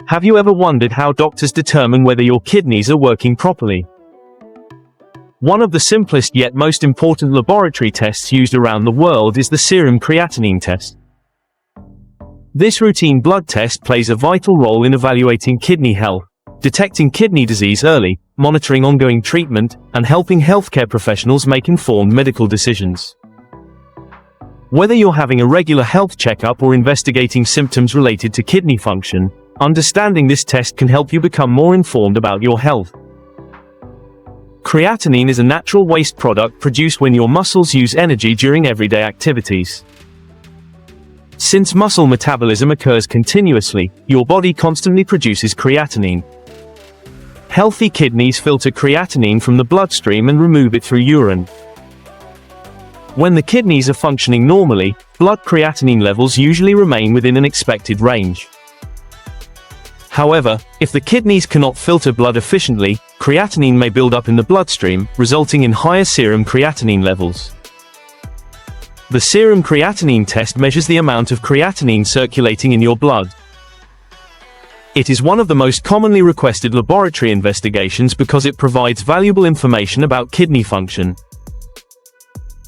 Have you ever wondered how doctors determine whether your kidneys are working properly? One of the simplest yet most important laboratory tests used around the world is the serum creatinine test. This routine blood test plays a vital role in evaluating kidney health, detecting kidney disease early, monitoring ongoing treatment, and helping healthcare professionals make informed medical decisions. Whether you're having a regular health checkup or investigating symptoms related to kidney function, understanding this test can help you become more informed about your health. Creatinine is a natural waste product produced when your muscles use energy during everyday activities. Since muscle metabolism occurs continuously, your body constantly produces creatinine. Healthy kidneys filter creatinine from the bloodstream and remove it through urine. When the kidneys are functioning normally, blood creatinine levels usually remain within an expected range. However, if the kidneys cannot filter blood efficiently, creatinine may build up in the bloodstream, resulting in higher serum creatinine levels. The serum creatinine test measures the amount of creatinine circulating in your blood. It is one of the most commonly requested laboratory investigations because it provides valuable information about kidney function.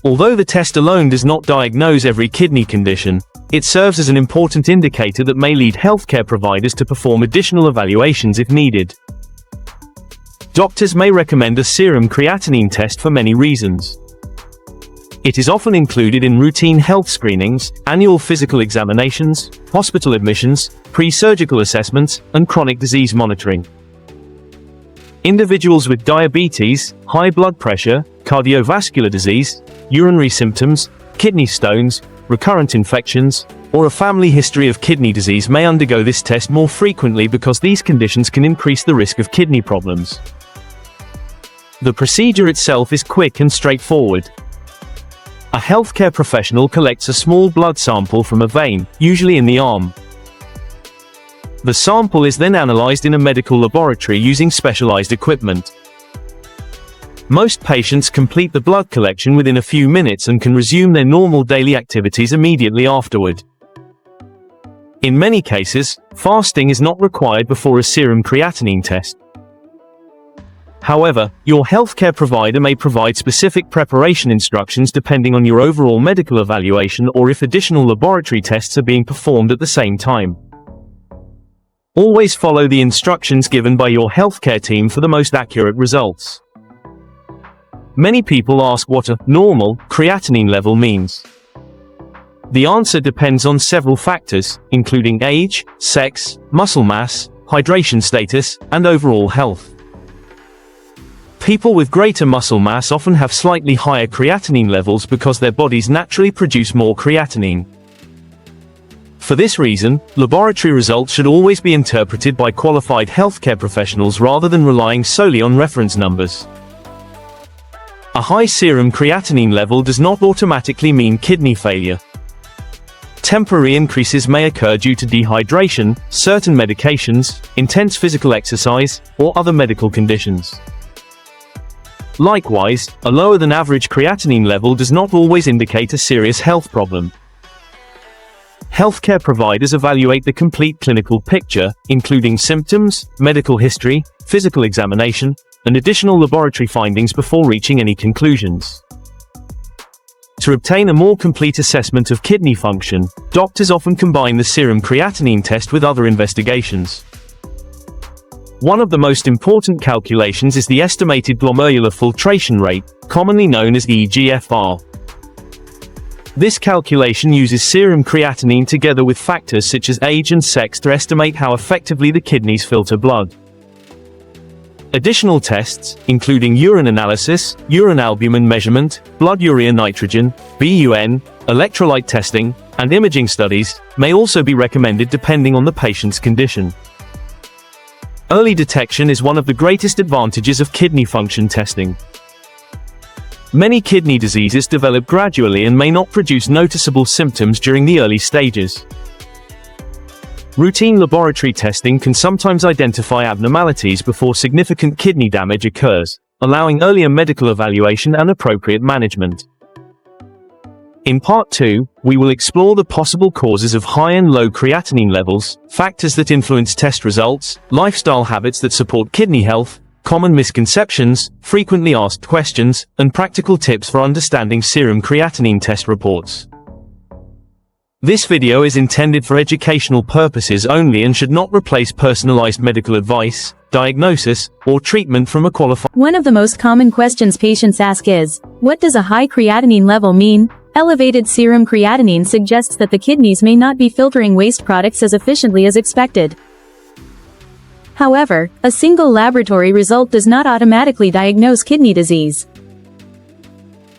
Although the test alone does not diagnose every kidney condition, it serves as an important indicator that may lead healthcare providers to perform additional evaluations if needed. Doctors may recommend a serum creatinine test for many reasons. It is often included in routine health screenings, annual physical examinations, hospital admissions, pre-surgical assessments, and chronic disease monitoring. Individuals with diabetes, high blood pressure, cardiovascular disease, urinary symptoms, kidney stones, recurrent infections, or a family history of kidney disease may undergo this test more frequently because these conditions can increase the risk of kidney problems. The procedure itself is quick and straightforward. A healthcare professional collects a small blood sample from a vein, usually in the arm. The sample is then analyzed in a medical laboratory using specialized equipment. Most patients complete the blood collection within a few minutes and can resume their normal daily activities immediately afterward. In many cases, fasting is not required before a serum creatinine test. However, your healthcare provider may provide specific preparation instructions depending on your overall medical evaluation or if additional laboratory tests are being performed at the same time. Always follow the instructions given by your healthcare team for the most accurate results. Many people ask what a normal creatinine level means. The answer depends on several factors, including age, sex, muscle mass, hydration status, and overall health. People with greater muscle mass often have slightly higher creatinine levels because their bodies naturally produce more creatinine. For this reason, laboratory results should always be interpreted by qualified healthcare professionals rather than relying solely on reference numbers. A high serum creatinine level does not automatically mean kidney failure. Temporary increases may occur due to dehydration, certain medications, intense physical exercise, or other medical conditions. Likewise, a lower than average creatinine level does not always indicate a serious health problem. Healthcare providers evaluate the complete clinical picture, including symptoms, medical history, physical examination, and additional laboratory findings before reaching any conclusions. To obtain a more complete assessment of kidney function, doctors often combine the serum creatinine test with other investigations. One of the most important calculations is the estimated glomerular filtration rate, commonly known as eGFR. This calculation uses serum creatinine together with factors such as age and sex to estimate how effectively the kidneys filter blood. Additional tests, including urine analysis, urine albumin measurement, blood urea nitrogen, BUN, electrolyte testing, and imaging studies, may also be recommended depending on the patient's condition. Early detection is one of the greatest advantages of kidney function testing. Many kidney diseases develop gradually and may not produce noticeable symptoms during the early stages. Routine laboratory testing can sometimes identify abnormalities before significant kidney damage occurs, allowing earlier medical evaluation and appropriate management. In Part 2, we will explore the possible causes of high and low creatinine levels, factors that influence test results, lifestyle habits that support kidney health, common misconceptions, frequently asked questions, and practical tips for understanding serum creatinine test reports. This video is intended for educational purposes only and should not replace personalized medical advice, diagnosis, or treatment from a qualified. One of the most common questions patients ask is, what does a high creatinine level mean? Elevated serum creatinine suggests that the kidneys may not be filtering waste products as efficiently as expected. However, a single laboratory result does not automatically diagnose kidney disease.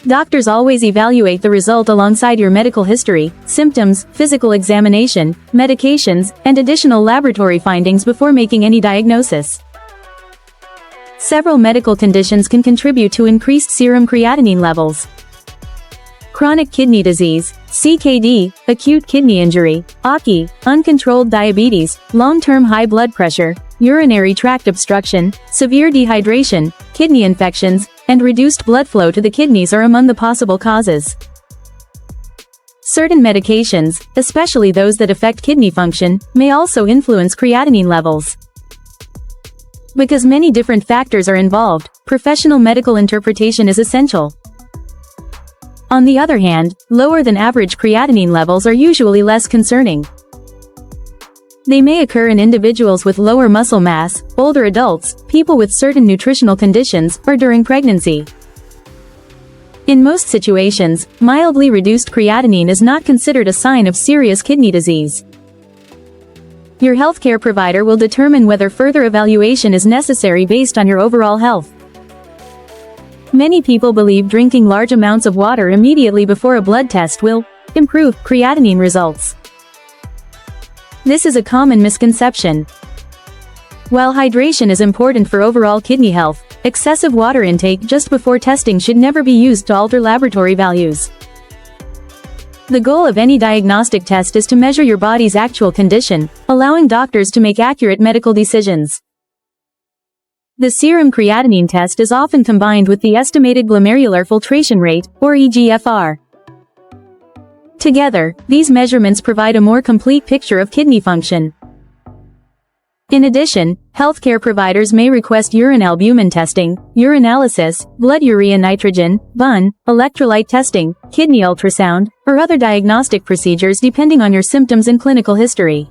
Doctors always evaluate the result alongside your medical history, symptoms, physical examination, medications, and additional laboratory findings before making any diagnosis. Several medical conditions can contribute to increased serum creatinine levels. Chronic kidney disease, CKD, acute kidney injury, AKI, uncontrolled diabetes, long-term high blood pressure, urinary tract obstruction, severe dehydration, kidney infections, and reduced blood flow to the kidneys are among the possible causes. Certain medications, especially those that affect kidney function, may also influence creatinine levels. Because many different factors are involved, professional medical interpretation is essential. On the other hand, lower than average creatinine levels are usually less concerning. They may occur in individuals with lower muscle mass, older adults, people with certain nutritional conditions, or during pregnancy. In most situations, mildly reduced creatinine is not considered a sign of serious kidney disease. Your healthcare provider will determine whether further evaluation is necessary based on your overall health. Many people believe drinking large amounts of water immediately before a blood test will improve creatinine results. This is a common misconception. While hydration is important for overall kidney health, excessive water intake just before testing should never be used to alter laboratory values. The goal of any diagnostic test is to measure your body's actual condition, allowing doctors to make accurate medical decisions. The serum creatinine test is often combined with the estimated glomerular filtration rate, or eGFR. Together, these measurements provide a more complete picture of kidney function. In addition, healthcare providers may request urine albumin testing, urinalysis, blood urea nitrogen, BUN, electrolyte testing, kidney ultrasound, or other diagnostic procedures depending on your symptoms and clinical history.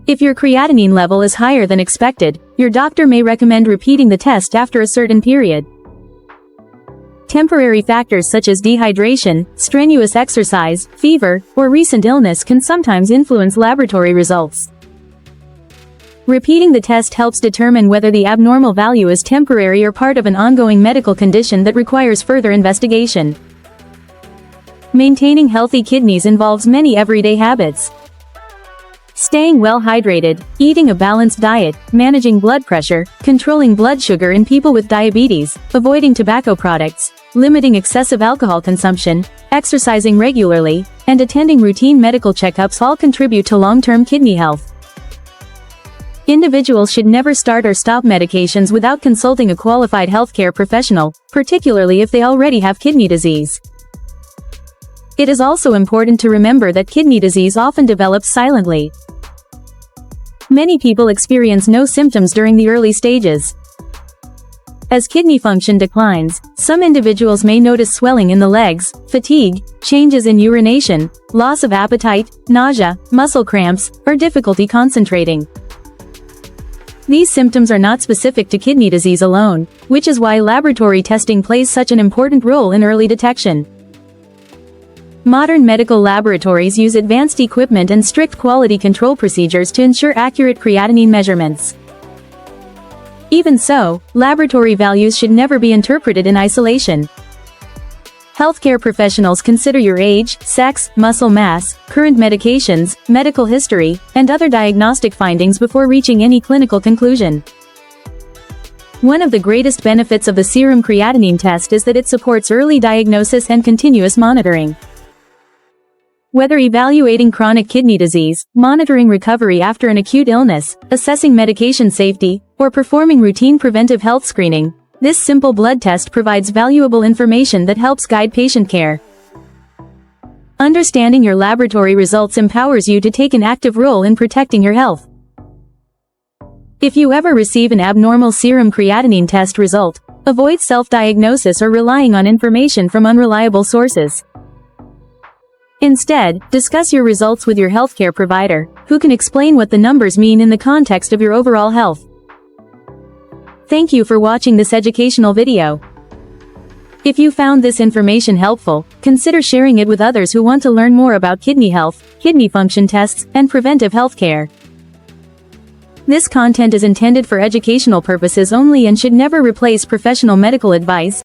If your creatinine level is higher than expected, your doctor may recommend repeating the test after a certain period. Temporary factors such as dehydration, strenuous exercise, fever, or recent illness can sometimes influence laboratory results. Repeating the test helps determine whether the abnormal value is temporary or part of an ongoing medical condition that requires further investigation. Maintaining healthy kidneys involves many everyday habits. Staying well hydrated, eating a balanced diet, managing blood pressure, controlling blood sugar in people with diabetes, avoiding tobacco products, limiting excessive alcohol consumption, exercising regularly, and attending routine medical checkups all contribute to long-term kidney health. Individuals should never start or stop medications without consulting a qualified healthcare professional, particularly if they already have kidney disease. It is also important to remember that kidney disease often develops silently. Many people experience no symptoms during the early stages. As kidney function declines, some individuals may notice swelling in the legs, fatigue, changes in urination, loss of appetite, nausea, muscle cramps, or difficulty concentrating. These symptoms are not specific to kidney disease alone, which is why laboratory testing plays such an important role in early detection. Modern medical laboratories use advanced equipment and strict quality control procedures to ensure accurate creatinine measurements. Even so, laboratory values should never be interpreted in isolation. Healthcare professionals consider your age, sex, muscle mass, current medications, medical history, and other diagnostic findings before reaching any clinical conclusion. One of the greatest benefits of the serum creatinine test is that it supports early diagnosis and continuous monitoring. Whether evaluating chronic kidney disease, monitoring recovery after an acute illness, assessing medication safety, or performing routine preventive health screening, this simple blood test provides valuable information that helps guide patient care. Understanding your laboratory results empowers you to take an active role in protecting your health. If you ever receive an abnormal serum creatinine test result, avoid self-diagnosis or relying on information from unreliable sources. Instead, discuss your results with your healthcare provider, who can explain what the numbers mean in the context of your overall health. Thank you for watching this educational video. If you found this information helpful, consider sharing it with others who want to learn more about kidney health, kidney function tests, and preventive healthcare. This content is intended for educational purposes only and should never replace professional medical advice,